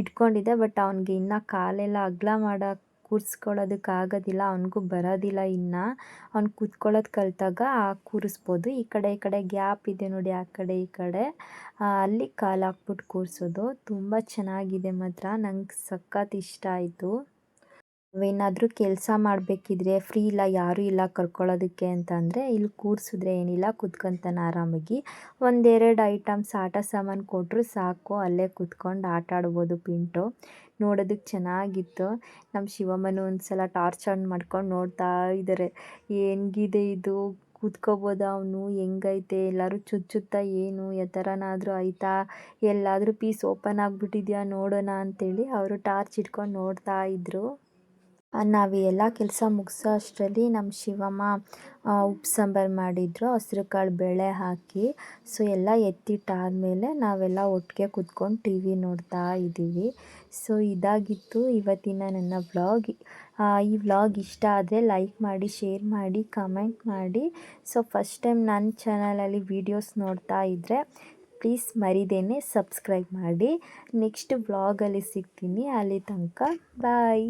ಇಟ್ಕೊಂಡಿದ್ದೆ. ಬಟ್ ಅವ್ನಿಗೆ ಇನ್ನೂ ಕಾಲೆಲ್ಲ ಅಗಲ ಕೂರಿಸ್ಕೊಳ್ಳೋದಕ್ಕಾಗೋದಿಲ್ಲ, ಅವನಿಗೂ ಬರೋದಿಲ್ಲ ಇನ್ನು. ಅವ್ನು ಕೂತ್ಕೊಳ್ಳೋದು ಕಲಿತಾಗ ಕೂರಿಸ್ಬೋದು. ಈ ಕಡೆ ಗ್ಯಾಪ್ ಇದೆ ನೋಡಿ, ಆ ಕಡೆ ಈ ಕಡೆ ಅಲ್ಲಿ ಕಾಲು ಹಾಕ್ಬಿಟ್ಟು ಕೂರಿಸೋದು. ತುಂಬ ಚೆನ್ನಾಗಿದೆ ಮಾತ್ರ, ನಂಗೆ ಸಖತ್ ಇಷ್ಟ ಆಯಿತು. ನಾವೇನಾದರೂ ಕೆಲಸ ಮಾಡಬೇಕಿದ್ರೆ ಫ್ರೀ ಇಲ್ಲ, ಯಾರೂ ಇಲ್ಲ ಕರ್ಕೊಳ್ಳೋದಕ್ಕೆ ಅಂತಂದರೆ ಇಲ್ಲಿ ಕೂರಿಸಿದ್ರೆ ಏನಿಲ್ಲ, ಕೂತ್ಕೊತಾನೆ ಆರಾಮಾಗಿ. 1-2 ಐಟಮ್ಸ್ ಆಟ ಸಾಮಾನು ಕೊಟ್ಟರು ಸಾಕು, ಅಲ್ಲೇ ಕೂತ್ಕೊಂಡು ಆಟ ಆಡ್ಬೋದು ಪಿಂಟು. ನೋಡೋದಕ್ಕೆ ಚೆನ್ನಾಗಿತ್ತು. ನಮ್ಮ ಶಿವಮ್ಮನೂ ಒಂದು ಸಲ ಟಾರ್ಚ್ ಆನ್ ಮಾಡ್ಕೊಂಡು ನೋಡ್ತಾ ಇದ್ದಾರೆ, ಹೆಂಗಿದೆ ಇದು, ಕೂತ್ಕೋಬೋದ ಅವನು, ಹೆಂಗೈತೆ, ಎಲ್ಲರೂ ಚುಚ್ಚುತ್ತಾ ಏನು ಯಾವ ಥರನಾದರೂ ಆಯಿತಾ, ಎಲ್ಲಾದರೂ ಪೀಸ್ ಓಪನ್ ಆಗಿಬಿಟ್ಟಿದ್ಯಾ ನೋಡೋಣ ಅಂತೇಳಿ ಅವರು ಟಾರ್ಚ್ ಇಟ್ಕೊಂಡು ನೋಡ್ತಾ ಇದ್ದರು. ನಾವು ಎಲ್ಲ ಕೆಲಸ ಮುಗಿಸೋ ಅಷ್ಟರಲ್ಲಿ ನಮ್ಮ ಶಿವಮ್ಮ ಉಪ್ಪು ಸಾಂಬಾರು ಮಾಡಿದರು, ಹಸ್ರು ಕಾಳು ಬೇಳೆ ಹಾಕಿ. ಸೊ ಎಲ್ಲ ಎತ್ತಿಟ್ಟಾದಮೇಲೆ ನಾವೆಲ್ಲ ಒಟ್ಟಿಗೆ ಕೂತ್ಕೊಂಡು ಟಿ ವಿ ನೋಡ್ತಾ ಇದ್ದೀವಿ. ಸೊ ಇದಾಗಿತ್ತು ಇವತ್ತಿನ ನನ್ನ ವ್ಲಾಗ್. ಈ ವ್ಲಾಗ್ ಇಷ್ಟ ಆದರೆ ಲೈಕ್ ಮಾಡಿ, ಶೇರ್ ಮಾಡಿ, ಕಮೆಂಟ್ ಮಾಡಿ. ಸೊ ಫಸ್ಟ್ ಟೈಮ್ ನನ್ನ ಚಾನಲಲ್ಲಿ ವೀಡಿಯೋಸ್ ನೋಡ್ತಾ ಇದ್ದರೆ ಪ್ಲೀಸ್ ಮರಿದೇನೆ ಸಬ್ಸ್ಕ್ರೈಬ್ ಮಾಡಿ. ನೆಕ್ಸ್ಟ್ ವ್ಲಾಗಲ್ಲಿ ಸಿಗ್ತೀನಿ. ಅಲ್ಲಿ ತನಕ ಬಾಯ್.